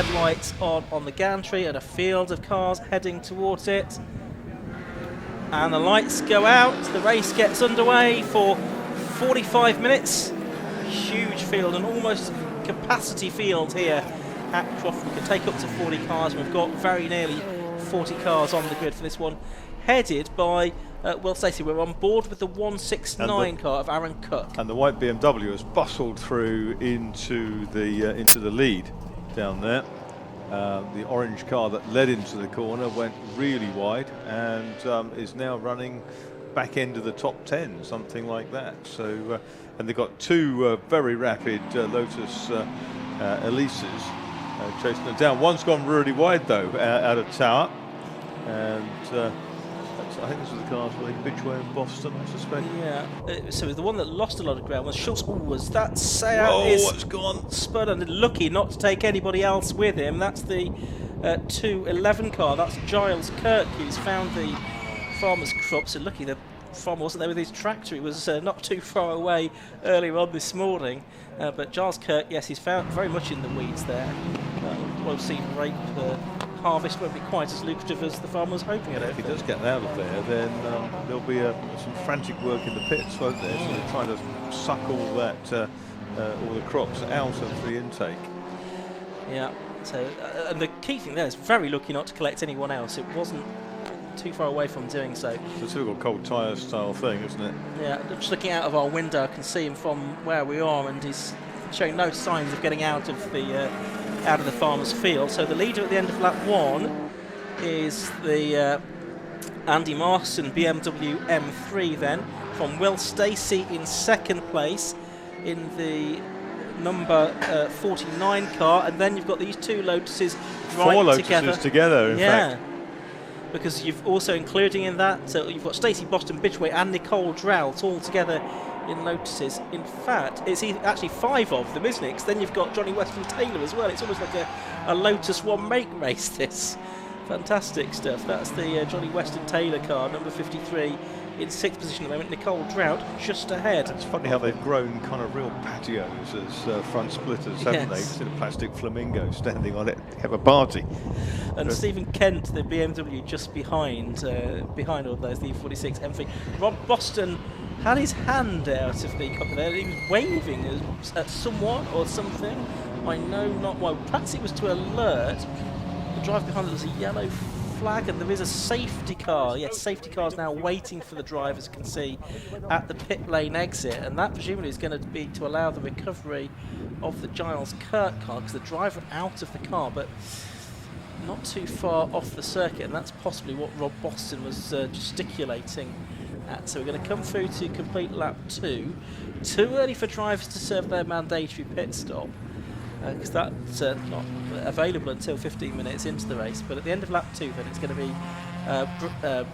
red lights on the gantry and a field of cars heading towards it. And the lights go out. The race gets underway for 45 minutes. Huge field, an almost capacity field here at Croft. We can take up to 40 cars, and we've got very nearly 40 cars on the grid for this one, headed by Will Stacey. We're on board with the 169 car of Aaron Cook. And the white BMW has bustled through into the lead down there. The orange car that led into the corner went really wide and is now running back into the top 10, something like that. So, and they've got two very rapid Lotus Elises chasing them down. One's gone really wide though, out of tower, and I think this was the cars for Bitchway and Boston, I suspect. Yeah, so the one that lost a lot of ground was Schultz. Was that Seat? Oh, it's gone. Spud, and lucky not to take anybody else with him. That's the 211 car. That's Giles Kirk, who's found the farmer's crop. So lucky the farmer wasn't there with his tractor. He was not too far away earlier on this morning. But Giles Kirk, yes, he's found very much in the weeds there. We'll see rape harvest won't be quite as lucrative as the farmer was hoping. If he does get out of there, then there'll be some frantic work in the pits, won't there? So they're trying to suck all that, all the crops out of the intake. Yeah. So, and the key thing there is very lucky not to collect anyone else. It wasn't too far away from doing so. It's a typical cold tyre style thing, isn't it? Yeah. Just looking out of our window, I can see him from where we are, and he's showing no signs of getting out of the farmer's field. So the leader at the end of lap 1 is the Andy Marston BMW M3 then, from Will Stacey in second place in the number 49 car, and then you've got these two Lotuses right Four together. Lotuses together, in fact. Because you've also including in that, so you've got Stacey Boston Bitchway and Nicole Drought all together in Lotuses. In fact, it's actually 5 of them, isn't it? 'Cause then you've got Johnny Weston Taylor as well. It's almost like a Lotus one make race, this. Fantastic stuff. That's the Johnny Weston Taylor car, number 53, in 6th position at the moment. Nicole Drought just ahead. It's funny how they've grown kind of real patios as front splitters, haven't they? Just in a plastic flamingo standing on it, have a party. And Stephen Kent, the BMW just behind all those, the E46 M3. Rob Boston had his hand out of the cockpit there. He was waving at someone or something. I know not why. Perhaps it was to alert the driver behind it. There's a yellow flag, and there is a safety car. Yes, safety car is now waiting for the driver, as you can see, at the pit lane exit, and that presumably is going to be to allow the recovery of the Giles Kirk car, because the driver out of the car, but not too far off the circuit, and that's possibly what Rob Boston was gesticulating at. So we're going to come through to complete lap 2. Too early for drivers to serve their mandatory pit stop, because that's not available until 15 minutes into the race. But at the end of lap 2, then it's going to be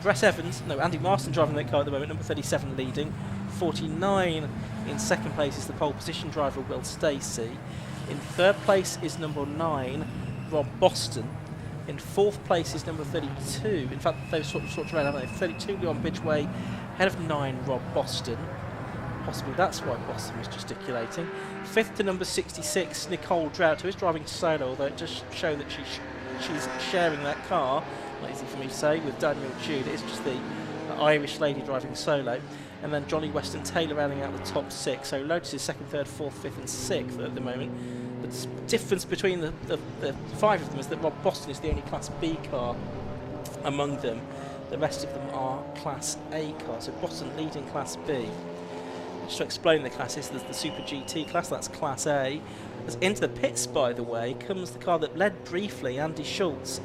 Brett Evans, no, Andy Marston driving that car at the moment, number 37 leading. 49 in second place is the pole position driver, Will Stacey. In third place is number 9, Rob Boston. In fourth place is number 32. In fact, they've sort of around, haven't they? 32, Leon Bidgeway, ahead of 9, Rob Boston. Possibly that's why Boston was gesticulating. Fifth to number 66, Nicole Drought, who is driving solo, although it does show that she's sharing that car. Not easy for me to say, with Daniel Jude. It's just the Irish lady driving solo. And then Johnny Weston Taylor rounding out the top 6. So Lotus is 2nd, 3rd, 4th, 5th and 6th at the moment. The difference between the 5 of them is that Rob Boston is the only Class B car among them. The rest of them are Class A cars. So Boston leading Class B. Just to explain the classes, there's the Super GT class, that's Class A. As into the pits, by the way, comes the car that led briefly Andy Schultz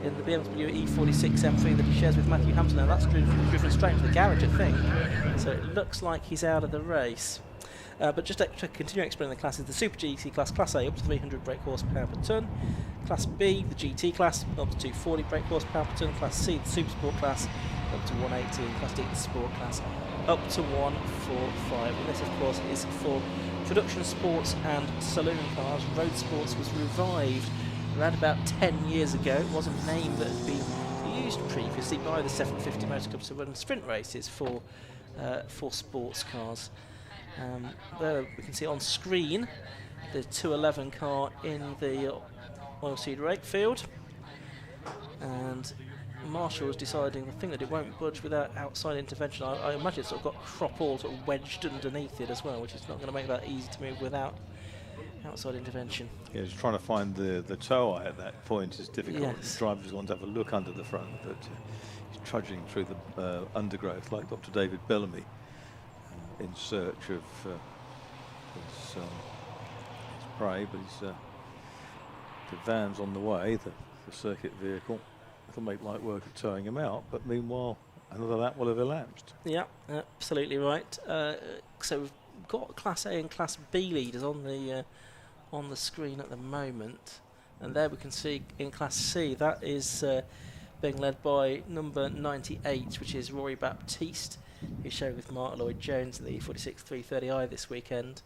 in the BMW E46 M3 that he shares with Matthew Hampton. Now that's driven straight into the garage, I think. So it looks like he's out of the race. But just to continue explaining the classes, the Super GT class, Class A, up to 300 brake horsepower per tonne. Class B, the GT class, up to 240 brake horsepower per tonne. Class C, the Super Sport class, up to 180. And Class D, the Sport class, up to 145. And this, of course, is for production sports and saloon cars. Roadsports was revived around about 10 years ago. It was a name that had been used previously by the 750 Motor Club to run sprint races for sports cars. There we can see on screen the 211 car in the oilseed rape field. And Marshall's deciding, I think, that it won't budge without outside intervention. I imagine it's sort of got crop all sort of wedged underneath it as well, which is not going to make that easy to move without outside intervention. Yeah, he's trying to find the tow eye at that point is difficult. Yes. The drivers want to have a look under the front, but he's trudging through the undergrowth like Dr. David Bellamy in search of his prey, but the van's on the way, the circuit vehicle. It'll make light work of towing him out, but meanwhile another lap will have elapsed. Yeah, absolutely right. So we've got Class A and Class B leaders on the screen at the moment, and there we can see in Class C that is being led by number 98, which is Rory Baptiste, who's showing with Mark Lloyd-Jones in the 46 330i this weekend.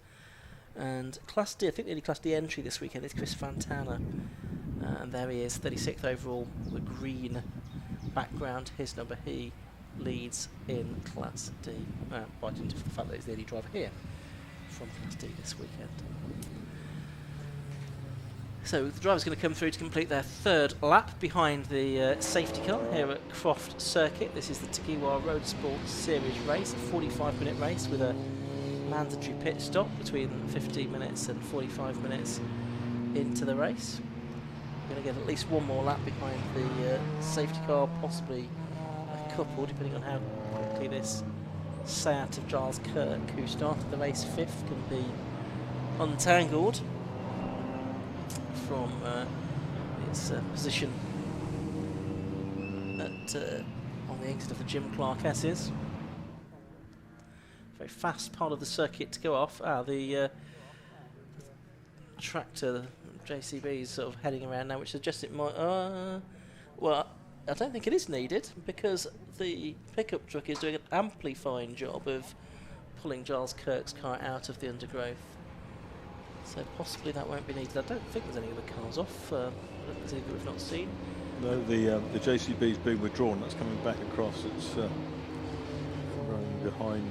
And Class D, I think the only Class D entry this weekend is Chris Fantana, and there he is, 36th overall, the green background, his number. He leads in Class D, by dint of the fact that he's the only driver here from Class D this weekend. So the driver's going to come through to complete their third lap behind the safety car here at Croft Circuit. This is the TEGIWA Roadsports Series race, a 45-minute race with a mandatory pit stop between 15 minutes and 45 minutes into the race. We're going to get at least one more lap behind the safety car, possibly a couple, depending on how quickly this Seat of Giles Kirk, who started the race 5th, can be untangled from its position on the exit of the Jim Clark S's. Very fast part of the circuit to go off. The tractor, the JCB, is sort of heading around now, which suggests it might. Well, I don't think it is needed because the pickup truck is doing an amply fine job of pulling Giles Kirk's car out of the undergrowth. So possibly that won't be needed. I don't think there's any other cars off. There's any that we've not seen. No, the JCB's been withdrawn. That's coming back across. It's running behind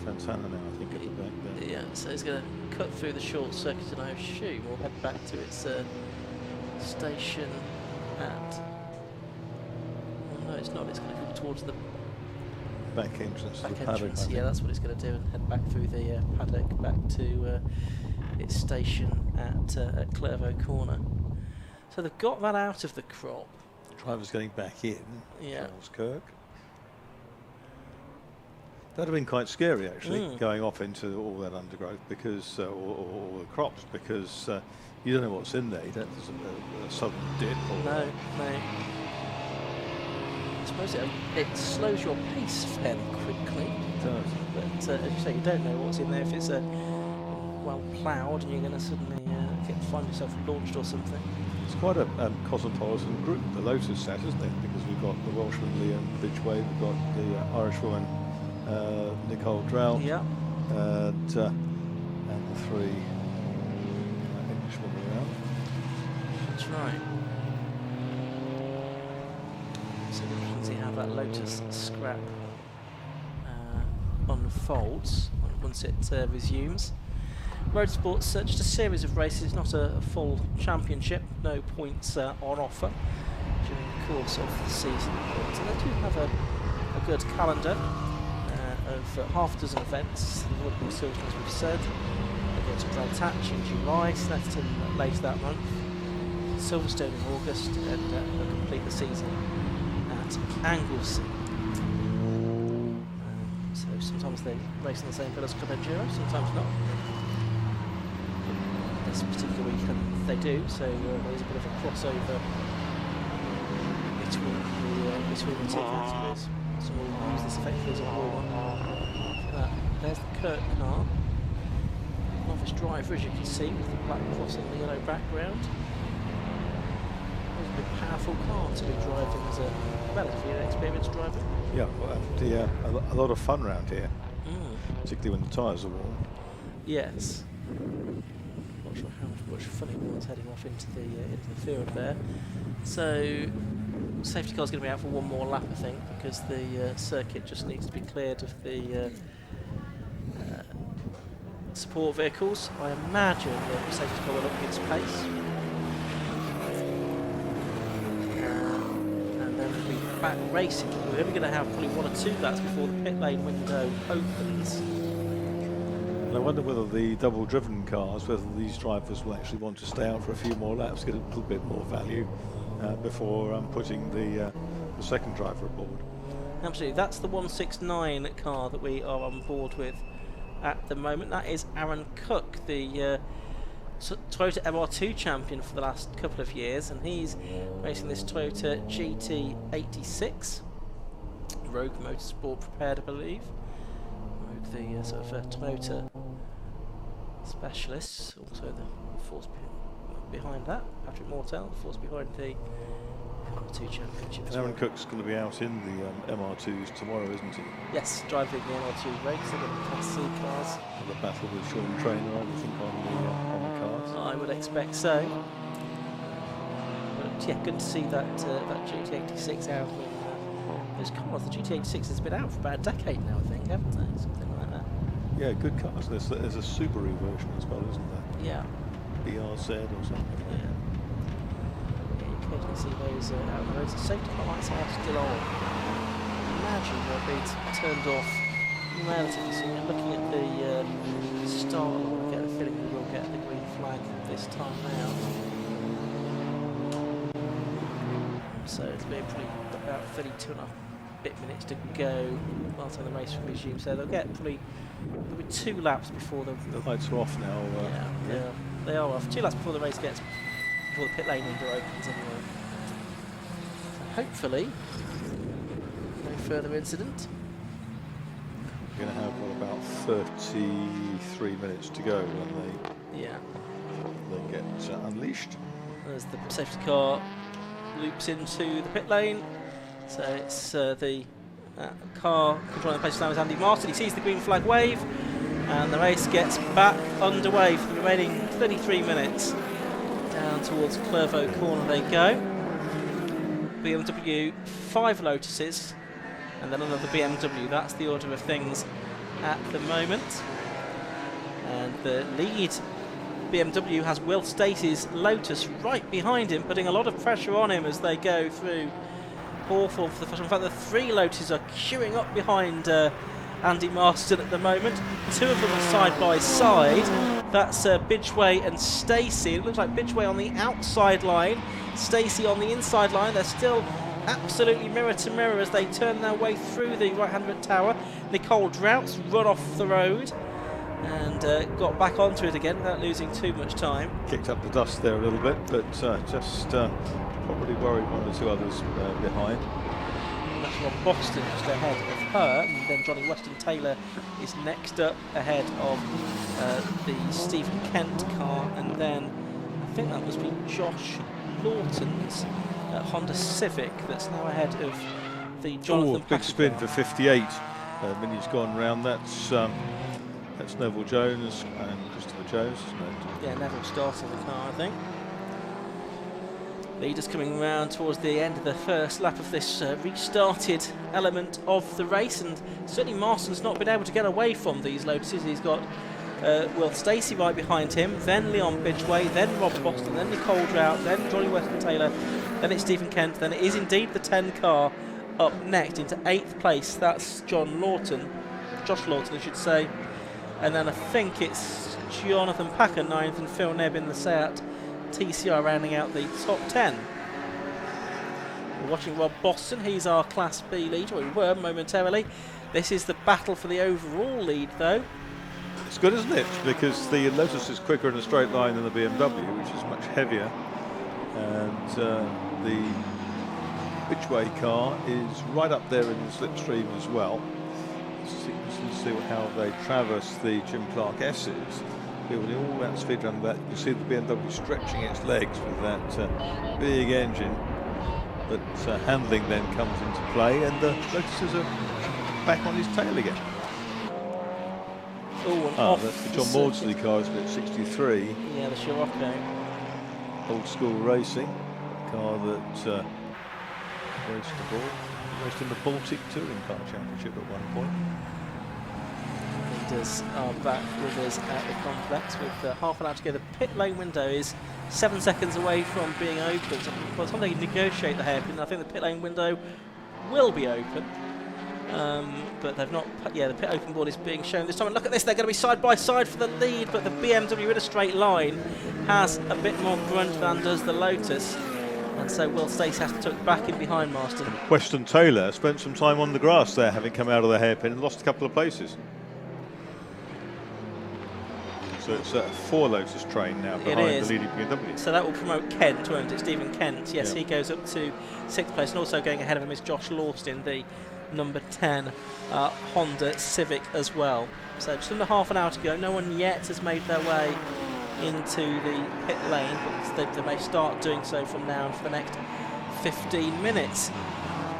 Fantana now, I think, at the back there. Yeah, so it's going to cut through the short circuit, and I assume we'll head back to its station at. Oh, no, it's not. It's going to come towards the back entrance. back to the entrance. paddock, Yeah, that's what it's going to do, and head back through the paddock back to its station at Clairvaux Corner. So they've got that out of the crop. Driver's getting back in. Yeah. Giles Kirk. That'd have been quite scary, actually, going off into all that undergrowth because, or the crops, because you don't know what's in there. That's a sudden dip. Or No. I suppose it slows your pace fairly quickly. It does. But as you say, you don't know what's in there. If it's well ploughed and you're going to suddenly find yourself launched or something. It's quite a cosmopolitan group, the Lotus set, isn't it? Because we've got the Welshman Liam Bidgeway, we've got the Irishwoman Nicole Drout, Yeah. and the 3 Englishmen around. That's right. So we can see how that Lotus scrap unfolds once it resumes. Roadsports, just a series of races, not a full championship, no points on offer during the course of the season. But they do have a good calendar of half a dozen events. The Woodbury Silverton, as we've said. They go to Breltatch in July, Snetterton later that month, Silverstone in August, and they'll complete the season at Anglesey. So sometimes they race on the same field as Club Enduro, sometimes not. This particular weekend they do, so there's a bit of a crossover between the two categories. So we'll use this effectively as a warm-up. There's the Kirk car. Novice driver, as you can see, with the black cross on the yellow background. It's a big powerful car to be driving as a relatively inexperienced driver. Yeah, well, a lot of fun around here, particularly when the tyres are warm. Yes. Not sure how much fun it was heading off into the field there. So safety car's going to be out for one more lap, I think, because the circuit just needs to be cleared of the support vehicles. I imagine that the safety car will up its pace. back racing. We're only going to have probably 1 or 2 laps before the pit lane window opens. And I wonder whether the double-driven cars, whether these drivers will actually want to stay out for a few more laps, get a little bit more value before putting the second driver aboard. Absolutely, that's the 169 car that we are on board with at the moment. That is Aaron Cook, the Toyota MR2 champion for the last couple of years, and he's racing this Toyota GT86. Rogue Motorsport prepared, I believe. Rogue, the sort of Toyota specialists. Also the force behind that, Patrick Mortel, the force behind the MR2 championship. And Aaron Cook's going to be out in the MR2s tomorrow, isn't he? Yes, driving the MR2 race, they've got the Class C cars. And the battle with Sean Trainer, I think, on the cars. I would expect so. But yeah, good to see that GT86 out in those cars. The GT86 has been out for about a decade now, I think, haven't they? Something like that. Yeah, good cars. There's a Subaru version as well, isn't there? Yeah. BRZ or something. Yeah. You see those out on the roads. The safety car lights are still on. Imagine they'll be turned off relatively soon. Looking at the start, I get a feeling we will get the green flag this time round. So it'll be probably about 32 and a bit minutes to go by the time the race will resume. So they'll get probably 2 laps before the lights are off now. Yeah, they are off. 2 laps before the race gets. Before the pit lane window opens anyway. So hopefully, no further incident. We're going to have about 33 minutes to go when they get unleashed. As the safety car loops into the pit lane. So it's the car controlling the place now is Andy Martin. He sees the green flag wave, and the race gets back underway for the remaining 33 minutes. Down towards Clervaux Corner they go. BMW, 5 Lotuses, and then another BMW. That's the order of things at the moment. And the lead BMW has Will Stacey's Lotus right behind him, putting a lot of pressure on him as they go through Hawthorne for the first one. In fact, the 3 Lotuses are queuing up behind Andy Marston at the moment. 2 of them are side by side. That's Bidgeway and Stacey. It looks like Bidgeway on the outside line, Stacey on the inside line. They're still absolutely mirror to mirror as they turn their way through the right-hand tower. Nicole Drout's run off the road and got back onto it again without losing too much time. Kicked up the dust there a little bit, but just probably worried 1 or 2 others behind. That's Rob Boston just ahead of her, and then Johnny Weston Taylor is next up ahead of the Stephen Kent car, and then I think that must be Josh Lawton's Honda Civic that's now ahead of the Jonathan big spin car. For 58. Minnie's gone round. That's Neville Jones and Christopher Jones, isn't it? Yeah, Neville starting the car, I think. Leaders coming around towards the end of the first lap of this restarted element of the race, and certainly Marston's not been able to get away from these Lotuses. He's got Will Stacey right behind him, then Leon Bidgeway, then Rob Boston, then Nicole Drout, then Johnny Weston Taylor, then it's Stephen Kent, then it is indeed the 10 car up next into 8th place. That's Josh Lawton I should say, and then I think it's Jonathan Packer 9th and Phil Nebb in the Seat TCR rounding out the top 10. We're watching Rob Boston, he's our Class B leader, or we were momentarily. This is the battle for the overall lead though. It's good, isn't it? Because the Lotus is quicker in a straight line than the BMW, which is much heavier. And the Bidgeway car is right up there in the slipstream as well. Let's see how they traverse the Jim Clark S's. Building all that speed around that, you can see the BMW stretching its legs with that big engine. But handling then comes into play, and the Lotuses are back on his tail again. That's the John Maudsley car, isn't it? 63. Yeah, the Scirocco. Old school racing car that raced in the Baltic Touring Car Championship at one point. Leaders are back with us at the complex with half an hour to go. The pit lane window is 7 seconds away from being open. So by the time they negotiate the hairpin, I think the pit lane window will be open. But they've not. Yeah, the pit open board is being shown this time. And look at this, they're going to be side by side for the lead, but the BMW in a straight line has a bit more grunt than does the Lotus. And so Will Stacey has to tuck back in behind Marston. Weston Taylor spent some time on the grass there, having come out of the hairpin and lost a couple of places. So it's a 4 Lotus train now behind the leading BMW. So that will promote Kent, won't it? Stephen Kent. Yes, yeah. He goes up to 6th place, and also going ahead of him is Josh Lawston, the number 10 Honda Civic as well. So just under half an hour to go. No one yet has made their way into the pit lane, but they may start doing so from now and for the next 15 minutes.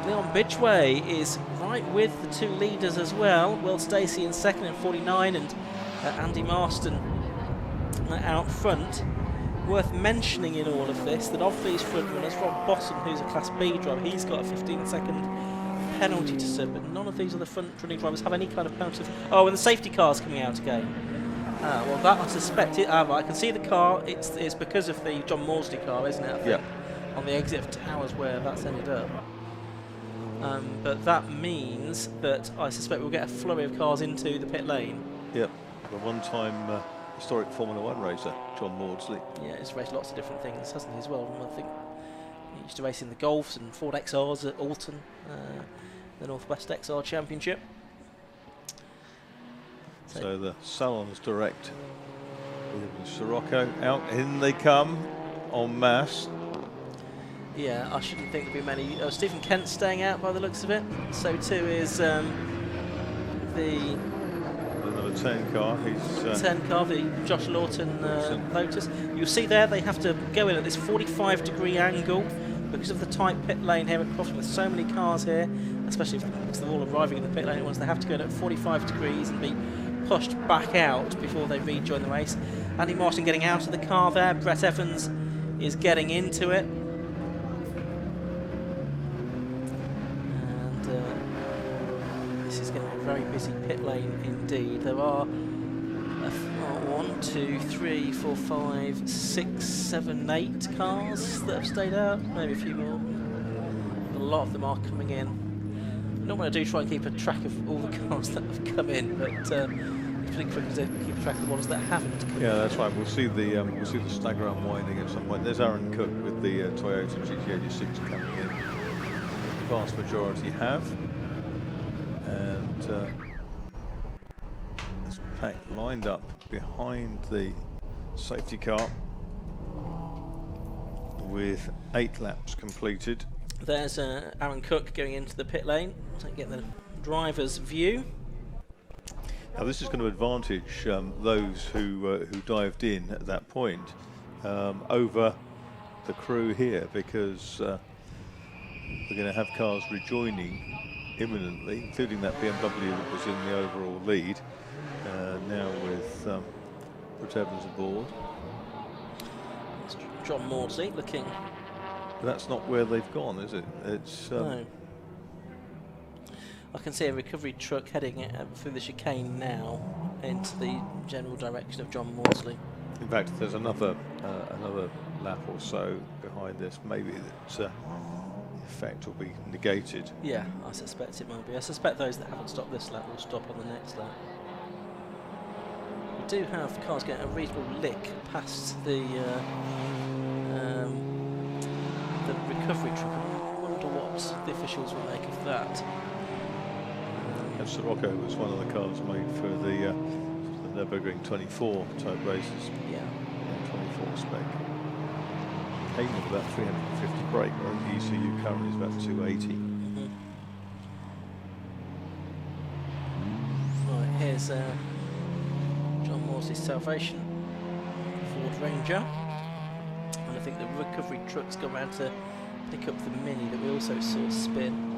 Leon Bidgeway is right with the 2 leaders as well. Will Stacey in second in 49, and Andy Marston out front. Worth mentioning in all of this that of these front runners, Rob Bottom, who's a Class B driver, he's got a 15-second penalty to serve, but none of these other front running drivers have any kind of penalty. Oh, and the safety car's coming out again. Well, that I suspect it. I can see the car. It's because of the John Maudsley car, isn't it? I think, yeah. On the exit of Towers where that's ended up. But that means that I suspect we'll get a flurry of cars into the pit lane. Yep. The one-time historic Formula 1 racer, John Maudsley. Yeah, he's raced lots of different things, hasn't he, as well? And I think he used to race in the Golfs and Ford XRs at Alton, the Northwest XR Championship. So the Salons Direct with Sirocco out, in they come en masse. Yeah, I shouldn't think there'll be many. Stephen Kent staying out by the looks of it. So too is the number 10 car. He's 10 car, the Josh Lawton Lotus. You'll see there they have to go in at this 45-degree angle because of the tight pit lane here at Croft with so many cars here, especially because they're all arriving in the pit lane at once. They have to go in at 45 degrees and be pushed back out before they rejoin the race. Andy Marston getting out of the car there. Brett Evans is getting into it. And this is going to be a very busy pit lane indeed. There are 1, 2, 3, 4, 5, 6, 7, 8 cars that have stayed out. Maybe a few more. A lot of them are coming in. Not what I do, try and keep a track of all the cars that have come in, but it's pretty quick to keep track of the ones that haven't come in. Yeah, that's right. We'll see the stagger unwinding at some point. There's Aaron Cook with the Toyota GT86 coming in. The vast majority have, and this pack lined up behind the safety car with 8 laps completed. There's Aaron Cook going into the pit lane, so get the driver's view. Now this is going to advantage those who dived in at that point over the crew here, because we're going to have cars rejoining imminently, including that BMW that was in the overall lead, now with Brett Evans aboard. It's John Maudsley looking. But that's not where they've gone, is it? It's no. I can see a recovery truck heading through the chicane now into the general direction of John Maudsley. In fact, there's another lap or so behind this. Maybe that the effect will be negated. Yeah, I suspect it might be. I suspect those that haven't stopped this lap will stop on the next lap. We do have cars getting a reasonable lick past the recovery truck. I wonder what the officials will make of that. And Sirocco was one of the cars made for the Nürburgring 24 type races. Yeah. 24 spec. Came with about 350 brake, where the ECU current is about 280. Right, here's John Maudsley's Salvation Ford Ranger. And I think the recovery truck's gone around to pick up the Mini that we also saw spin.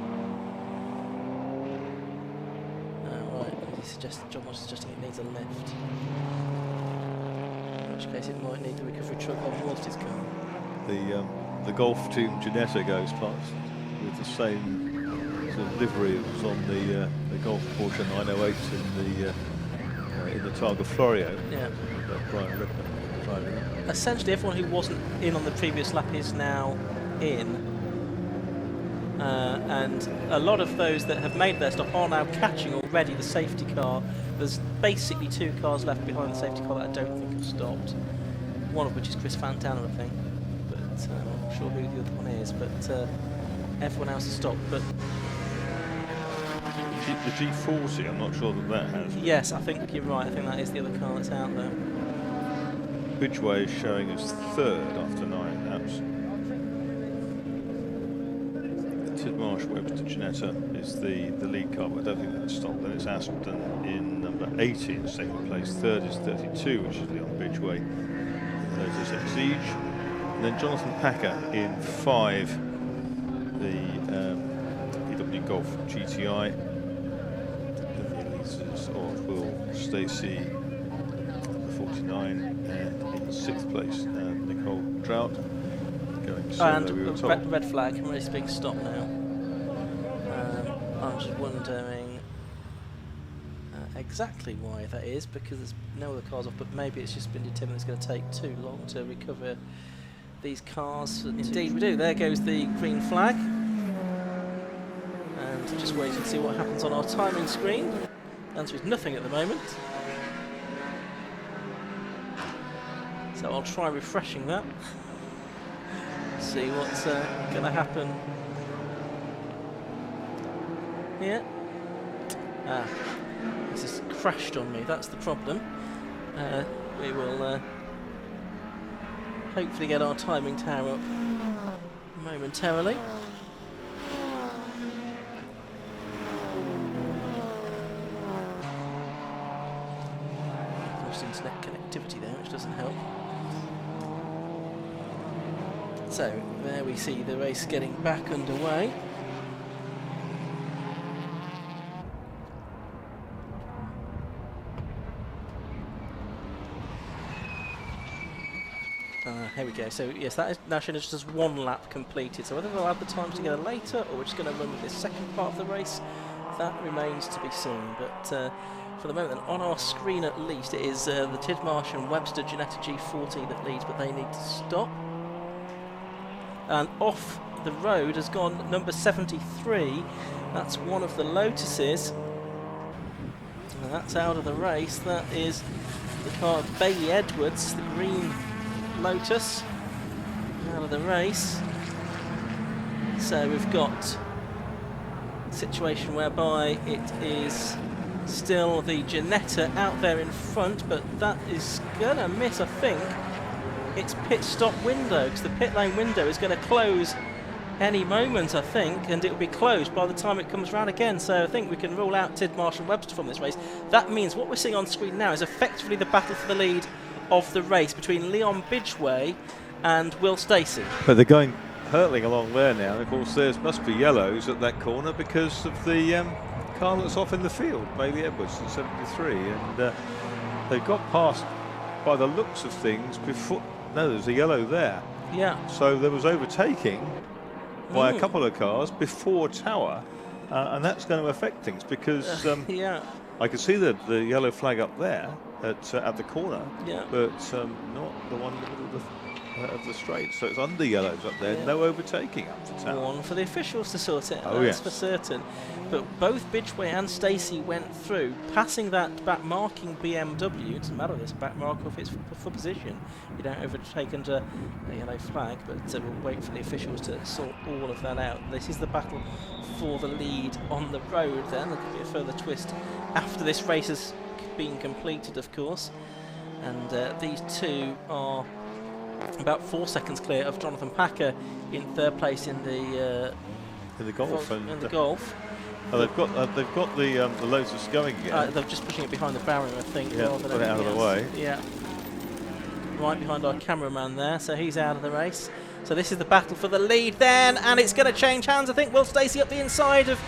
John was suggesting it needs a lift. In which case it might need the recovery truck on Maudsley's car. The Golf Team Ginetta goes past with the same sort of livery as was on the Golf Porsche 908 in the Targa Florio. Yeah. Brian Ripper driving it. Essentially everyone who wasn't in on the previous lap is now in. and a lot of those that have made their stop are now catching already the safety car. There's basically 2 cars left behind the safety car that I don't think have stopped. One of which is Chris Fantana, I think, but I'm not sure who the other one is. But everyone else has stopped. But The G40, I'm not sure that has. yes, I think you're right. I think that is the other car that's out there. Bridgeway is showing as 3rd after 9 laps. Tidmarsh Webster Ginetta is the lead car, but I don't think that's stopped. Then it's Aston in number 80 in 2nd place. 3rd is 32, which is Leon Bridgeway. Lotus Exige. And then Jonathan Packer in 5, the VW Golf GTI. The Elises of Will Stacey, number 49, and in 6th place, Nicole Trout. Going solo, And we were told. red flag, I'm really being stopped now. I'm just wondering exactly why that is, because there's no other cars off, but maybe it's just been determined it's going to take too long to recover these cars. Indeed we do. There goes the green flag. And just waiting to see what happens on our timing screen. The answer is nothing at the moment. So I'll try refreshing that. See what's going to happen here. This has crashed on me, that's the problem. We will hopefully get our timing tower up momentarily. Lost internet connectivity there, which doesn't help. So, there we see the race getting back underway. Here we go. So yes, that is now showing us just 1 lap completed. So whether they'll add the times together later, or we're just going to run with this second part of the race, that remains to be seen. But for the moment, then, on our screen at least, it is the Tidmarsh and Webster Ginetta G40 that leads, but they need to stop. And off the road has gone number 73. That's one of the Lotuses. And that's out of the race. That is the car of Bailey Edwards, the green Lotus, out of the race. So we've got a situation whereby it is still the Ginetta out there in front, but that is going to miss, I think, its pit stop window, because the pit lane window is going to close any moment, I think, and it will be closed by the time it comes round again. So I think we can rule out Tidmarsh and Webster from this race. That means what we're seeing on screen now is effectively the battle for the lead of the race between Leon Bridgeway and Will Stacey. But they're going hurtling along there now. Of course, there must be yellows at that corner because of the car that's off in the field, Bailey Edwards in 73, and they got past, by the looks of things, before. No, there's a yellow there. Yeah. So there was overtaking by a couple of cars before Tower, and that's going to affect things because yeah. I can see the yellow flag up there at the corner, Yeah. but not the one in the middle of the straight. So it's under yellows up there. Yeah. No overtaking up to Tower. One for the officials to sort it. Oh, that's yes. for certain. But both Bridgeway and Stacey went through, passing that back marking BMW. It doesn't matter if it's back mark or if it's for position. You don't overtake under a yellow flag, but we'll wait for the officials to sort all of that out. This is the battle for the lead on the road then. There could be a further twist after this race has been completed, of course. And these two are about 4 seconds clear of Jonathan Packer in 3rd place in the Golf. in the Golf. Oh, they've got the Lotus going again. They're just pushing it behind the barrier, I think, Yeah, rather put than it out of the anything else. way. Yeah, right behind our cameraman there, so he's out of the race. So this is the battle for the lead then, and it's going to change hands. I think Will Stacey up the inside of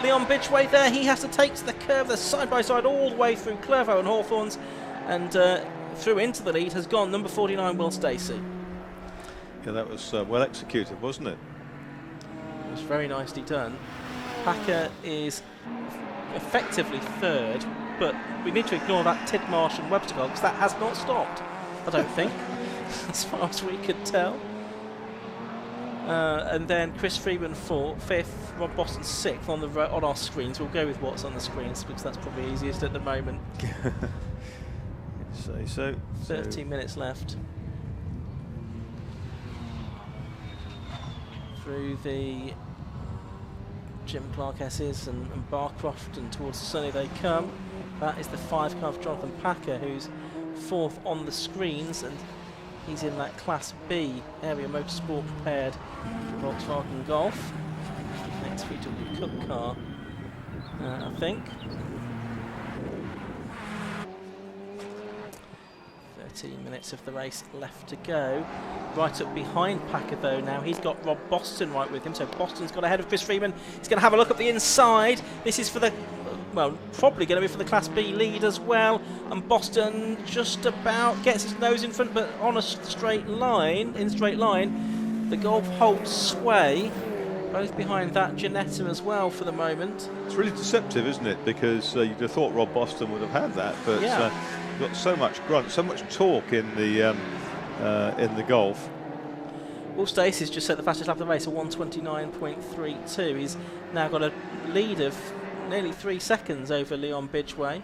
Leon Bridgeway there. He has to take to the curve, the side by side all the way through Clervaux and Hawthorns, and through into the lead has gone number 49 Will Stacey. Yeah, that was well executed, wasn't it? It was very nicely done. Packer is effectively 3rd, but we need to ignore that Tidmarsh and Webster car because that has not stopped, I don't think, as far as we could tell. And then Chris Freeman 4th, 5th, Rob Boston 6th on our screens. We'll go with what's on the screens because that's probably easiest at the moment. Say so. 13 minutes left. Through the Jim Clark S's and Barcroft, and towards Sunny they come. That is the 5 car of Jonathan Packer, who's 4th on the screens, and he's in that Class B area motorsport prepared Volkswagen Golf. Next VW Cup car, I think. 13 minutes of the race left to go. Right up behind Packer though now. He's got Rob Boston right with him, so Boston's got ahead of Chris Freeman. He's going to have a look at the inside. This is for the, well, probably going to be for the Class B lead as well. And Boston just about gets his nose in front, but on a straight line, the Golf holds sway. Both behind that Ginetta as well for the moment. It's really deceptive, isn't it? Because you'd have thought Rob Boston would have had that, but got so much grunt, so much torque in the Golf. Will Stacey's just set the fastest lap of the race, a 1:29.32. He's now got a lead of nearly 3 seconds over Leon Bidgeway.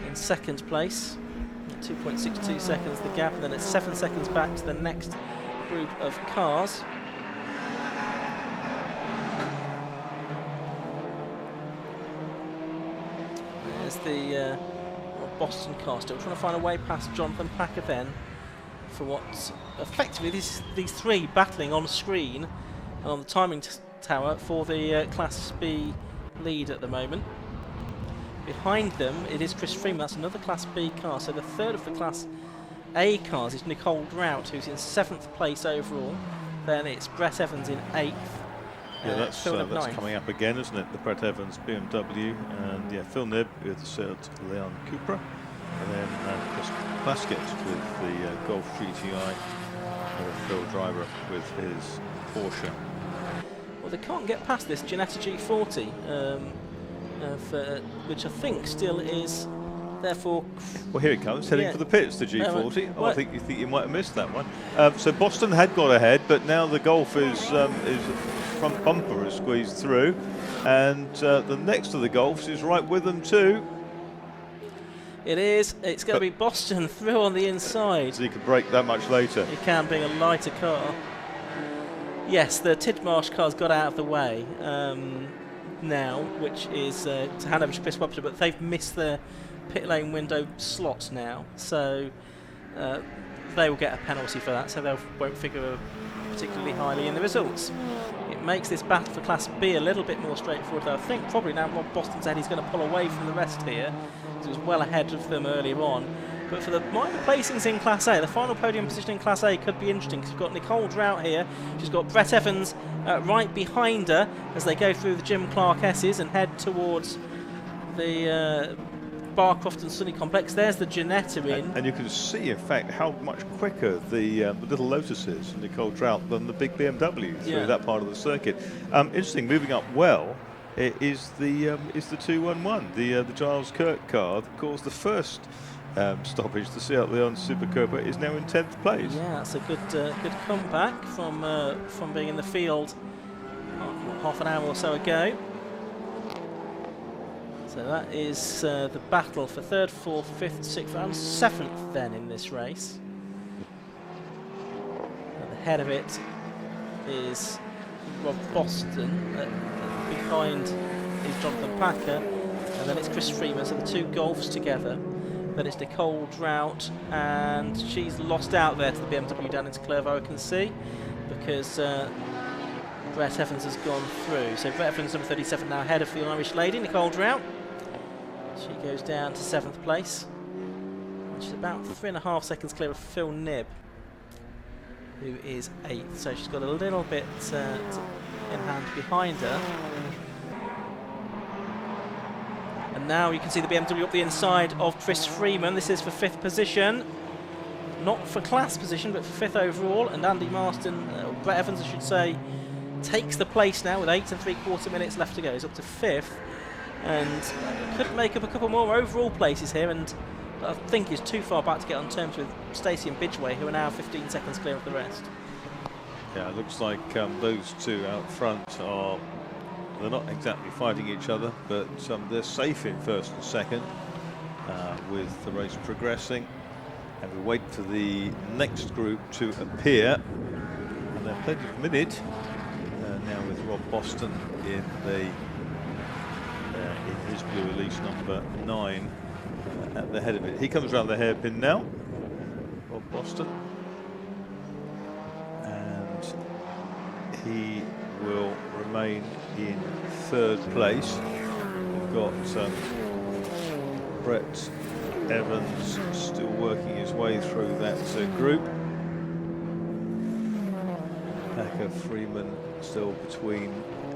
In second place, 2.62 seconds the gap, and then it's 7 seconds back to the next group of cars. There's the Boston car still trying to find a way past Jonathan Packer then for what effectively these three battling on screen and on the timing tower for the Class B lead at the moment. Behind them it is Chris Freeman, that's another Class B car, so the third of the Class A cars is Nicole Grout, who's in 7th place overall. Then it's Brett Evans in 8th. Yeah, that's coming up again, isn't it? The Brett Evans BMW, and Phil Knibb with Leon Cupra, and then Chris Plaskett with the Golf GTI, and Phil Driver with his Porsche. Well, they can't get past this Ginetta G40, which I think still is. Therefore, well, here it comes, heading for the pits, the G40. I think you might have missed that one. So Boston had got ahead, but now the Golf is front bumper has squeezed through, and the next of the Golfs is right with them too. It is. It's going to be Boston through on the inside. So he could brake that much later. He can, being a lighter car. Yes, the Tidmarsh car's got out of the way now, which is to hand over to Chris Webster, but they've missed their pit lane window slots now, so they will get a penalty for that, so they won't figure particularly highly in the results. It makes this battle for Class B a little bit more straightforward, though. I think probably now Rob Boston said he's going to pull away from the rest here, because he was well ahead of them earlier on. But for the minor placings in Class A, the final podium position in Class A could be interesting, because we've got Nicole Drout here. She's got Brett Evans right behind her as they go through the Jim Clark S's and head towards the Barcroft and Sunny Complex. There's the Ginetta in. And you can see, in fact, how much quicker the little Lotus is, Nicole Trout, than the big BMW through that part of the circuit. Interesting, moving up well is the 211, the Giles Kirk car. Of course, the first stoppage, the Seat Leon Super Cobra, is now in 10th place. Yeah, that's a good comeback from being in the field half an hour or so ago. So that is the battle for 3rd, 4th, 5th, 6th and 7th then in this race. At the head of it is Rob Boston. Behind is Jonathan Packer. And then it's Chris Freeman, so the two Golfs together. Then it's Nicole Drout, and she's lost out there to the BMW down into Clervaux, I can see, because Brett Evans has gone through. So Brett Evans, number 37, now ahead of the Irish lady, Nicole Drout. She goes down to 7th place. And she's about 3.5 seconds clear of Phil Knibb, who is 8th. So she's got a little bit in hand behind her. And now you can see the BMW up the inside of Chris Freeman. This is for 5th position. Not for class position, but for 5th overall. And Andy Marston, Brett Evans, I should say, takes the place now with 8 3/4 minutes left to go. He's up to 5th. And could make up a couple more overall places here, and I think is too far back to get on terms with Stacey and Bidgeway, who are now 15 seconds clear of the rest. Yeah, it looks like those two out front they're not exactly fighting each other, but they're safe in first and second with the race progressing. And we wait for the next group to appear. And they're plenty of minute now with Rob Boston in his blue release number 9 at the head of it. He comes around the hairpin now, Rob Boston. And he will remain in third place. We've got Brett Evans still working his way through that group. Packer Freeman still between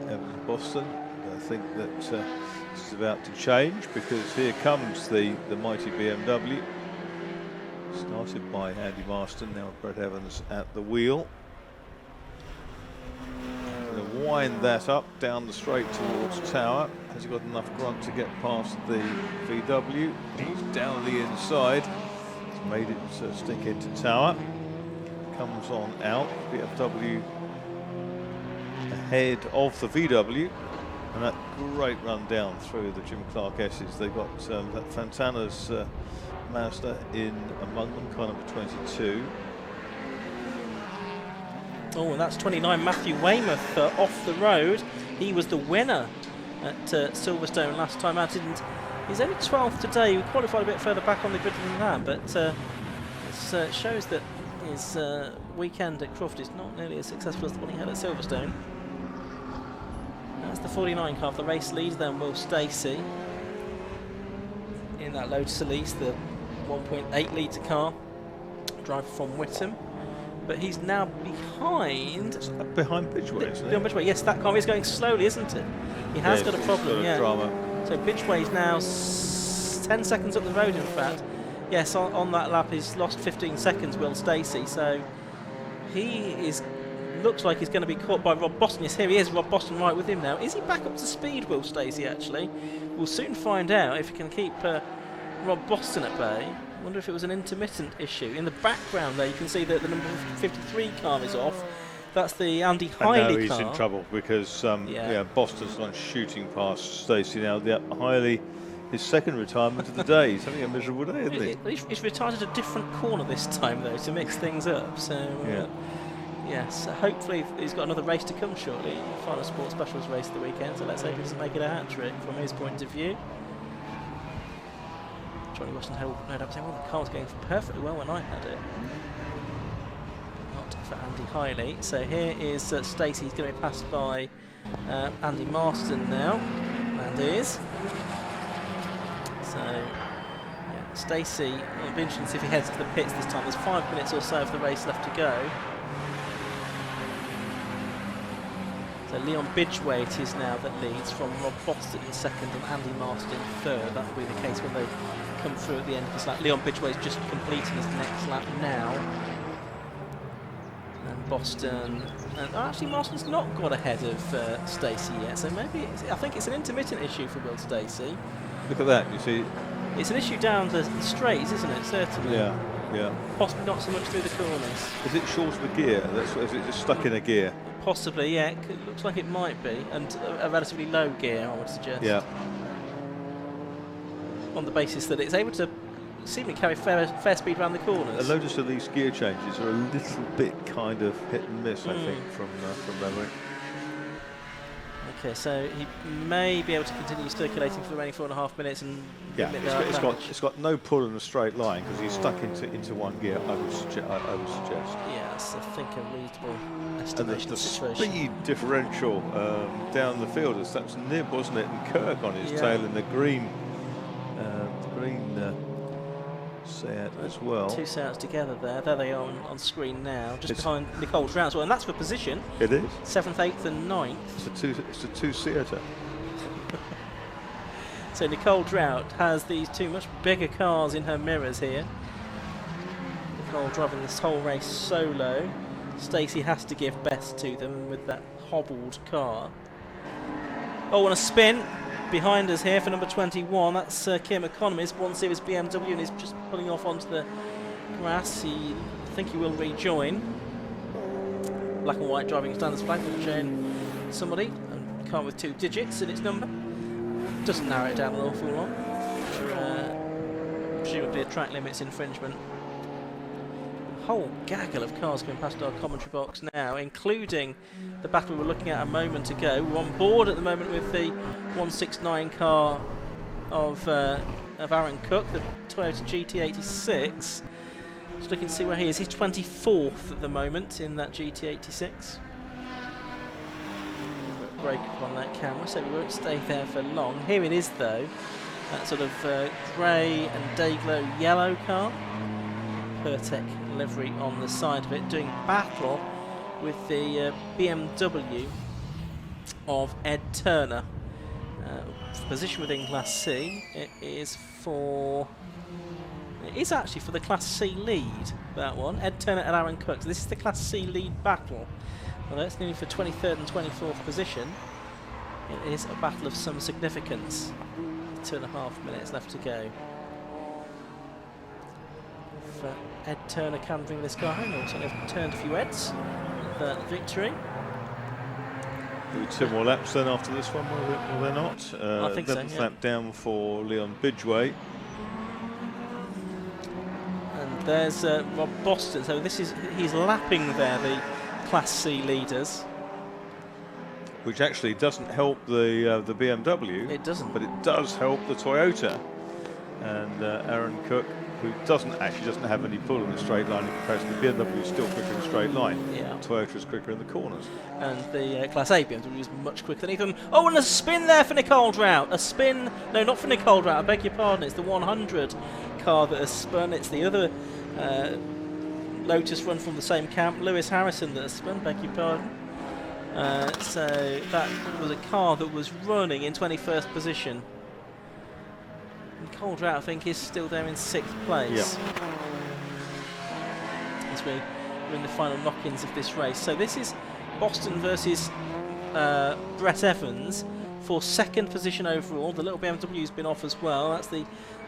Evans and Boston. I think that this is about to change, because here comes the mighty BMW. Started by Andy Marston, now Brett Evans at the wheel. Going to wind that up down the straight towards Tower. Has he got enough grunt to get past the VW? He's down the inside. He's made it stick into Tower. Comes on out. BMW ahead of the VW. And that great run down through the Jim Clark S's. They've got that Fantana's Mazda in among them, car number 22. Oh, and that's 29 Matthew Weymouth off the road. He was the winner at Silverstone last time out. He's only 12th today. He qualified a bit further back on the grid than that, but it shows that his weekend at Croft is not nearly as successful as the one he had at Silverstone. That's the 49 car. The race leads then Will Stacey in that Lotus Elise, the 1.8 litre car, driver from Whittam. But he's now behind Bidgeway, isn't it? Behind Bidgeway, yes, that car is going slowly, isn't it? He has got a problem, yeah. Drama. So Bidgeway's now 10 seconds up the road, in fact. Yes, on that lap he's lost 15 seconds, Will Stacey. So looks like he's going to be caught by Rob Boston. Yes, here he is, Rob Boston right with him now. Is he back up to speed, Will Stacey, actually? We'll soon find out if he can keep Rob Boston at bay. I wonder if it was an intermittent issue. In the background there you can see that the number 53 car is off. That's the Andy Hiley car. And now he's in trouble because Boston's gone shooting past Stacey now. Hiley, his second retirement of the day. He's having a miserable day, isn't he? He's retired at a different corner this time though, to mix things up. So yes, hopefully he's got another race to come shortly. Final Sport Specials race of the weekend. So let's hope he doesn't make it a hat trick from his point of view. Johnny Weston held up saying, well, the car was going perfectly well when I had it. Not for Andy Hiley. So here is Stacey. He's going to be passed by Andy Marston now. And is. So, Stacey, it'll be interesting to see if he heads to the pits this time. There's 5 minutes or so of the race left to go. So Leon Bidgeway it is now that leads, from Rob Boston in second and Andy Marston in third. That will be the case when they come through at the end of this lap. Leon Bidgeway is just completing his next lap now. And Boston, and actually Marston's not got ahead of Stacey yet, so maybe I think it's an intermittent issue for Will Stacey. Look at that, you see. It's an issue down the straights, isn't it? Certainly. Yeah. Possibly not so much through the corners. Is it short of a gear? Is it just stuck in a gear? Possibly, yeah. It looks like it might be, and a relatively low gear, I would suggest. Yeah. On the basis that it's able to seemingly carry fair speed around the corners. A Lotus Elise gear changes are a little bit kind of hit and miss, I think, from memory. Okay, so he may be able to continue circulating for the remaining 4.5 minutes and it's got no pull in a straight line because he's stuck into one gear. I would suggest. Yes, I think a reasonable estimation and of the situation. Speed differential down the field, as that's Nib, wasn't it, and Kirk on his tail in the green Seat as well. Two Seats together there. There they are on screen now, just behind Nicole Trout as well, and that's for position. It is 7th, 8th, and 9th. It's a two-seater. So Nicole Trout has these two much bigger cars in her mirrors here. Nicole driving this whole race solo. Stacey has to give best to them with that hobbled car. Oh, and a spin behind us here for number 21. That's Kim Economist, 1 Series BMW, and he's just pulling off onto the grass. I think he will rejoin. black and white driving standards flag, which showing somebody, a car with 2 digits in its number. Doesn't narrow it down an awful lot. Presumably a track limits infringement. A whole gaggle of cars going past our commentary box now, including the battle we were looking at a moment ago. We're on board at the moment with the 169 car of Aaron Cook, the Toyota GT86. Just looking to see where he is. He's 24th at the moment in that GT86. Break up on that camera, so we won't stay there for long. Here it is though, that sort of grey and day-glow yellow car. Pertec livery on the side of it, doing battle with the BMW of Ed Turner. Position within Class C, it is actually for the Class C lead, that one. Ed Turner and Aaron Cook. So this is the Class C lead battle. Although it's nearly for 23rd and 24th position, it is a battle of some significance. 2.5 minutes left to go. For Ed Turner can bring this car home. Also, they've turned a few Eds. That victory. Do 2 more laps then after this one, will they not? I think so, 11th yeah. lap down for Leon Bidgeway. And there's Rob Boston. So he's lapping there the Class C leaders. Which actually doesn't help the BMW. It doesn't. But it does help the Toyota. And Aaron Cook, who doesn't have any pull in the straight line in comparison to the BMW, is still quicker in the straight line. Yeah. Toyota is quicker in the corners. And the Class A BMW is much quicker than even. Oh, and a spin there for Nick Holdrout. A spin. No, not for Nick Holdrout. I beg your pardon. It's the 100 car that has spun. It's the other Lotus run from the same camp, Lewis Harrison, that has spun. Beg your pardon. So that was a car that was running in 21st position. And Holdrout, I think, is still there in 6th place. Yeah. As we're in the final knock-ins of this race. So this is Boston versus Brett Evans for 2nd position overall. The little BMW's been off as well. That's the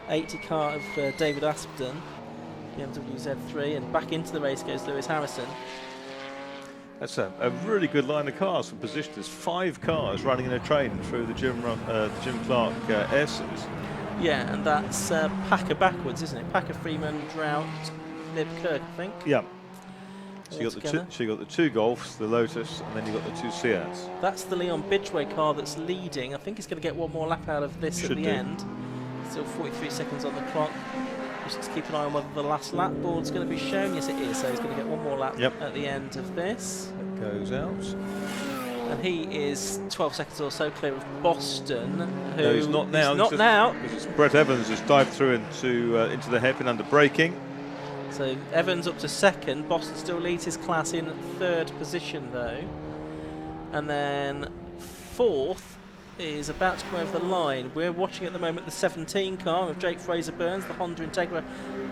80 car of David Aspden. BMW Z3, and back into the race goes Lewis Harrison. That's a really good line of cars for position. There's 5 cars running in a train through the Jim Clark Air Series. Yeah, and that's Packer backwards, isn't it? Packer, Freeman, Drought, Nib, Kirk, I think. Yeah. So you got the 2 Golfs, the Lotus, and then you got the 2 Seats. That's the Leon Bidgeway car that's leading. I think he's going to get one more lap out of this at the end. Still 43 seconds on the clock. Just to keep an eye on whether the last lap board's going to be shown. Yes, it is. So he's going to get one more lap at the end of this. It goes out. And he is 12 seconds or so clear of Boston. Who No, he's not now. He's not now. Because Brett Evans has dived through into the hairpin under braking. So Evans up to 2nd. Boston still leads his class in 3rd position though. And then 4th is about to come over the line. We're watching at the moment the 17 car of Jake Fraser-Burns, the Honda Integra,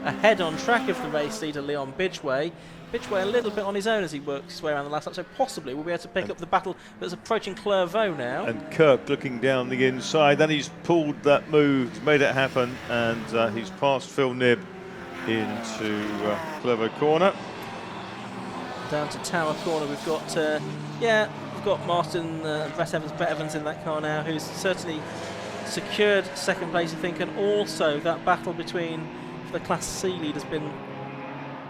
ahead on track of the race leader Leon Bidgeway. Bidgeway a little bit on his own as he works his way around the last lap, so possibly we'll be able to pick up the battle that's approaching Clairvaux now. And Kirk looking down the inside, then he's pulled that move, he's made it happen, and he's passed Phil Nib into Clairvaux corner. Down to Tower corner, we've got we've got Martin Brett Evans in that car now, who's certainly secured 2nd place, I think, and also that battle between the Class C lead has been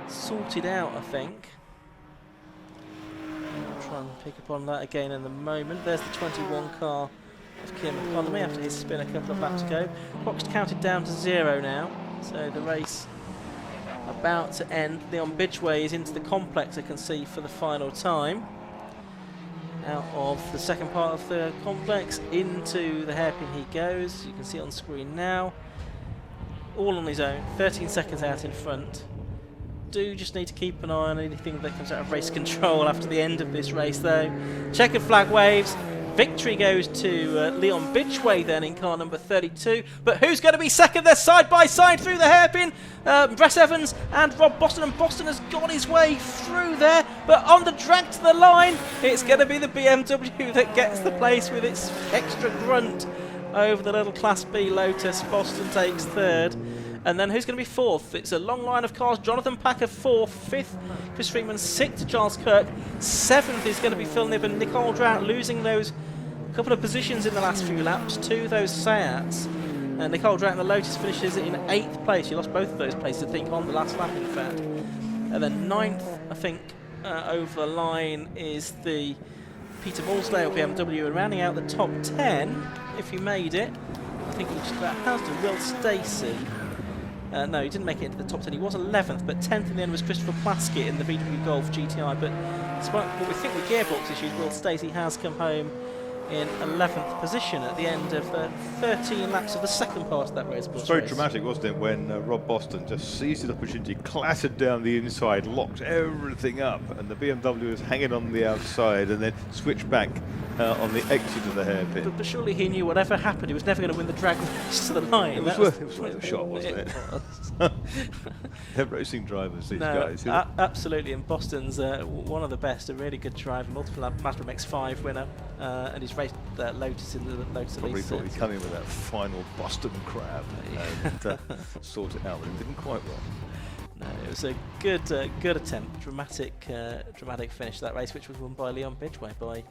sorted out, I think. I'll try and pick up on that again in a moment. There's the 21 car of Kim Economy after his spin a couple of laps ago. Clock's counted down to 0 now, so the race about to end. Leon Bidgeway is into the complex, I can see, for the final time. Out of the 2nd part of the complex, into the hairpin he goes. You can see on screen now. All on his own, 13 seconds out in front. Do just need to keep an eye on anything that comes out of race control after the end of this race though. Checkered flag waves. Victory goes to Leon Bidgeway then in car number 32. But who's going to be 2nd? They're side by side through the hairpin. Brett Evans and Rob Boston. And Boston has got his way through there. But on the drag to the line, it's going to be the BMW that gets the place with its extra grunt over the little Class B Lotus. Boston takes 3rd. And then who's going to be fourth? It's a long line of cars. Jonathan Packer fourth, fifth Chris Freeman, sixth Charles Kirk, seventh is going to be Phil Nibb and Nicole Drought, losing those couple of positions in the last few laps to those Seats. Nicole Drought in the Lotus finishes in 8th place. She lost both of those places, I think, on the last lap, in fact. And then 9th, I think, over the line is the Peter Morsdale BMW, and rounding out the top 10, if he made it, I think he just about housed to Will Stacey. No, he didn't make it into the top 10. He was 11th, but 10th in the end was Christopher Plaskett in the VW Golf GTI. But despite what we think were gearbox issues, Will Stacey has come home in 11th position at the end of 13 laps of the second part of that race. It was very dramatic, wasn't it, when Rob Boston just seized the opportunity, clattered down the inside, locked everything up, and the BMW was hanging on the outside, and then switched back on the exit of the hairpin. But surely he knew whatever happened, he was never going to win the drag race to the line. It was worth a shot, wasn't it? They're racing drivers, these guys. Absolutely, and Boston's one of the best, a really good driver, multiple Mazda MX-5 winner, and he's raced Lotus in the Lotus Probably Elise. thought he'd come in with that final Boston crab and sort it out, but it didn't quite work. No, it was a good attempt, dramatic finish to that race, which was won by Leon Bidgeway by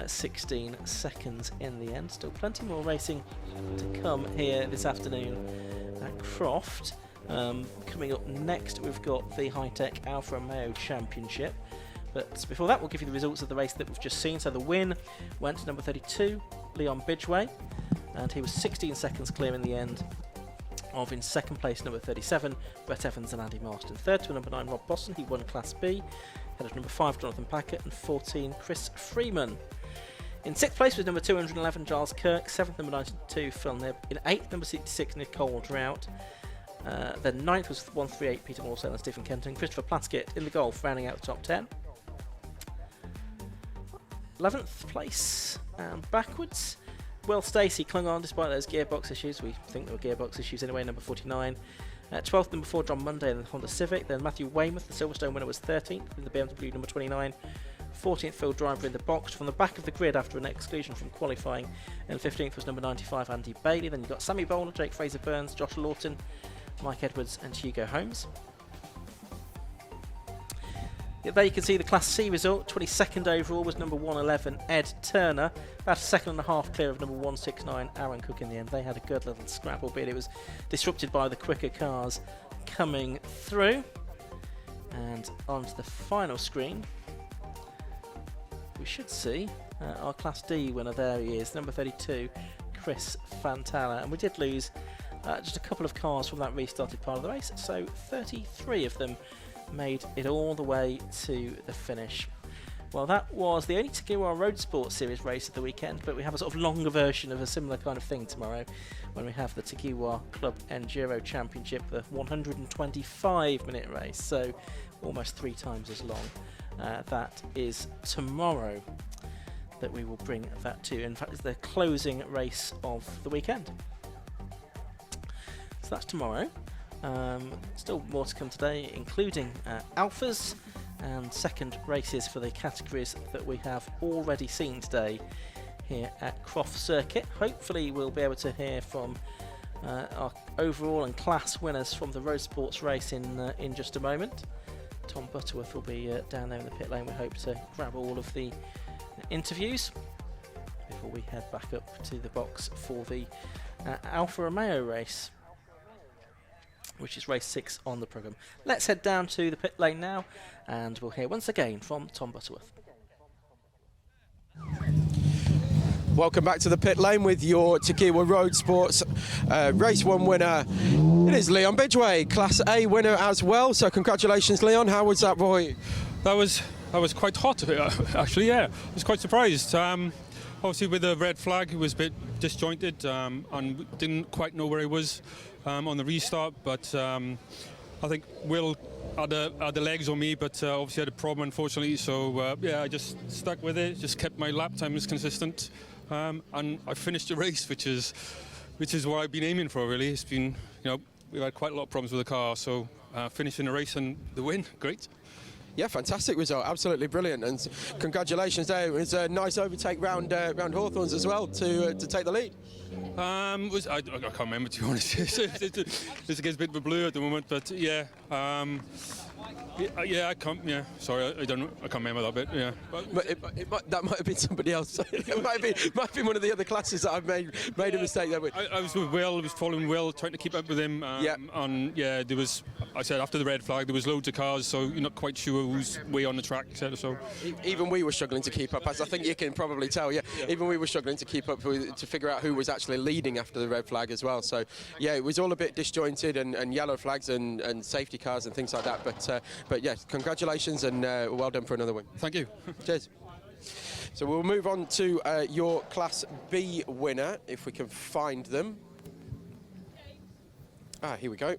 16 seconds in the end. Still plenty more racing to come here this afternoon at Croft. Coming up next, we've got the High-Tech Alfa Romeo Championship. But before that, we'll give you the results of the race that we've just seen. So the win went to number 32, Leon Bidgeway, and he was 16 seconds clear in the end of, in second place, number 37, Brett Evans and Andy Marston. Third to number 9, Rob Boston, he won Class B. Head of number 5, Jonathan Packett, and 14, Chris Freeman. In 6th place was number 211, Giles Kirk. 7th, number 92, Phil Nibb. In 8th, number 66, Nicole Drought. Then 9th was 138, Peter Morsell and Stephen Kenton. Christopher Plaskett in the Golf, rounding out the top 10. 11th place and backwards, Will Stacey clung on despite those gearbox issues. We think there were gearbox issues anyway, number 49. 12th, number 4, John Munday in the Honda Civic. Then Matthew Weymouth, the Silverstone winner, was 13th in the BMW number 29. 14th, Phil Driver in the box from the back of the grid after an exclusion from qualifying. And 15th was number 95, Andy Bailey. Then you've got Sammy Bowler, Jake Fraser-Burns, Josh Lawton, Mike Edwards and Hugo Holmes. There you can see the Class C result. 22nd overall was number 111, Ed Turner. About a second and a half clear of number 169, Aaron Cook in the end. They had a good little scrap, albeit it was disrupted by the quicker cars coming through. And onto the final screen, we should see our Class D winner. There he is, number 32, Chris Fantala. And we did lose just a couple of cars from that restarted part of the race, so 33 of them made it all the way to the finish. Well, that was the only TEGIWA Roadsports Series race of the weekend, but we have a sort of longer version of a similar kind of thing tomorrow when we have the TEGIWA Club Enduro Championship, the 125-minute race, so almost 3 times as long. That is tomorrow that we will bring that to. In fact, it's the closing race of the weekend. So that's tomorrow. Still more to come today, including alphas and second races for the categories that we have already seen today here at Croft Circuit. Hopefully we'll be able to hear from our overall and class winners from the Roadsports race in just a moment. Tom Butterworth will be down there in the pit lane. We hope to grab all of the interviews before we head back up to the box for the Alfa Romeo race, which is race 6 on the programme. Let's head down to the pit lane now, and we'll hear once again from Tom Butterworth. Welcome back to the pit lane with your TEGIWA Roadsports Race 1 winner. It is Leon Bidgeway, Class A winner as well. So congratulations, Leon. How was that for you? That was quite hot, actually. Yeah, I was quite surprised. Obviously, with the red flag, it was a bit disjointed, and didn't quite know where he was on the restart. But I think Will had the legs on me, but obviously had a problem, unfortunately. So yeah, I just stuck with it. Just kept my lap times consistent, and I finished the race, which is what I've been aiming for. Really, it's been, we've had quite a lot of problems with the car. So finishing the race and the win, great. Yeah, fantastic result, absolutely brilliant, and congratulations there. It was a nice overtake round Hawthorns as well to take the lead. I can't remember, to be honest. It's a bit of a blur at the moment, but yeah. I can't. Yeah, sorry, I can't remember that bit. Yeah, but that might have been somebody else. It might have been one of the other classes that I've made a mistake there with. I was with Will. I was following Will, trying to keep up with him. And yeah, there was. I said after the red flag, there was loads of cars, so you're not quite sure who's way on the track, etc. So even we were struggling to keep up, as I think you can probably tell. Yeah, even we were struggling to keep up to figure out who was actually leading after the red flag as well. So yeah, it was all a bit disjointed and yellow flags and safety cars and things like that. But yeah, congratulations and well done for another win. thank you. Cheers. So we'll move on to your Class B winner, if we can find them. Here we go.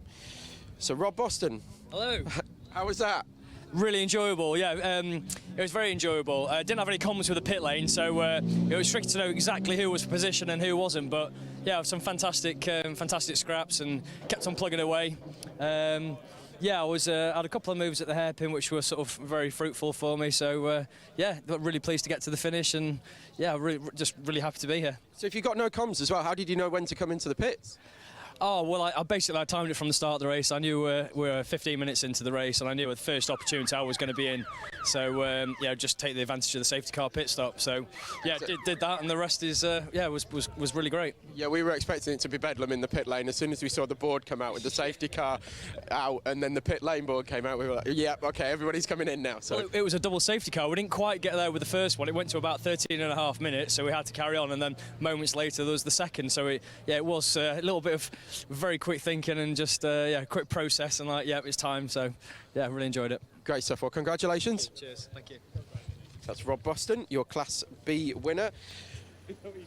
So Rob Boston. Hello. How was that? Really enjoyable, yeah. It was very enjoyable. Didn't have any comments with the pit lane, so it was tricky to know exactly who was positioned and who wasn't. But yeah, some fantastic scraps and kept on plugging away. Yeah, I was had a couple of moves at the hairpin which were sort of very fruitful for me. So yeah, really pleased to get to the finish, and yeah, just really happy to be here. So if you got no comms as well, how did you know when to come into the pits? Oh, well, I basically timed it from the start of the race. I knew we were 15 minutes into the race, and I knew the first opportunity I was going to be in. So, yeah, just take the advantage of the safety car pit stop. So, yeah, did that, and the rest is, yeah, was really great. Yeah, we were expecting it to be bedlam in the pit lane. As soon as we saw the board come out with the safety car out, and then the pit lane board came out, we were like, yeah, OK, everybody's coming in now. So well, it was a double safety car. We didn't quite get there with the first one. It went to about 13.5 minutes, so we had to carry on, and then moments later there was the second. So, it was a little bit of very quick thinking and just yeah, quick process, and like, yeah, it's time. So yeah, really enjoyed it. Great stuff. Well, congratulations. Cheers. Thank you. That's Rob Boston, your Class B winner.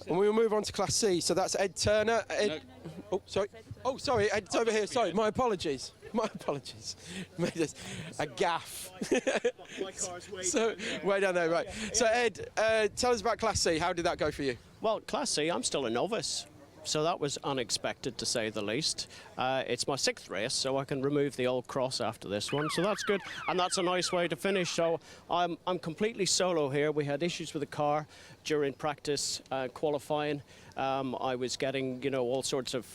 And we will move on to Class C. So that's Ed Turner. Ed, oh, sorry. Oh, sorry. Ed's over here. Sorry. My apologies. My apologies. Made this a gaff. My car's way So way down there, right. So Ed, tell us about Class C. How did that go for you? Well, Class C, I'm still a novice. So that was unexpected, to say the least. It's my 6th race, so I can remove the old cross after this one. So that's good, and that's a nice way to finish. So I'm completely solo here. We had issues with the car during practice, qualifying. I was getting, you know, all sorts of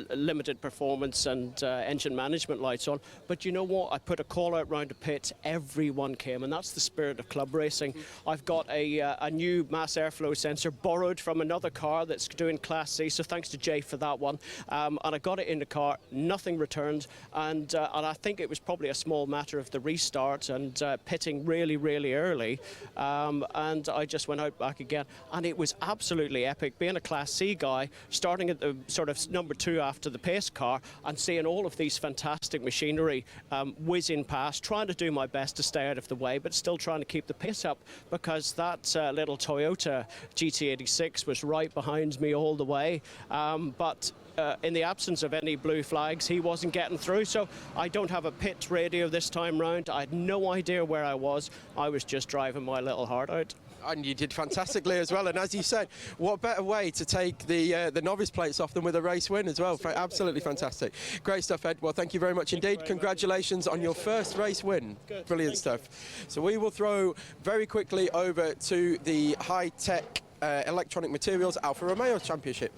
limited performance and engine management lights on. But you know what? I put a call out round the pits. Everyone came, and that's the spirit of club racing. I've got a new mass airflow sensor borrowed from another car that's doing Class C. So thanks to Jay for that one. And I got it in the car. Nothing returned, and I think it was probably a small matter of the restart and pitting really, really early. And I just went out back again, and it was absolutely epic. Being a Class C guy, starting at the sort of number 2 after the pace car, and seeing all of these fantastic machinery whizzing past, trying to do my best to stay out of the way, but still trying to keep the pace up, because that little Toyota GT86 was right behind me all the way. But in the absence of any blue flags, he wasn't getting through. So I don't have a pit radio this time round. I had no idea where I was. I was just driving my little heart out. And you did fantastically as well. And as you said, what better way to take the novice plates off than with a race win as well. Absolutely fantastic. Great stuff, Ed. Well, thank you very much indeed. Congratulations on your first race win. Brilliant stuff. So we will throw very quickly over to the high-tech electronic materials Alfa Romeo Championship.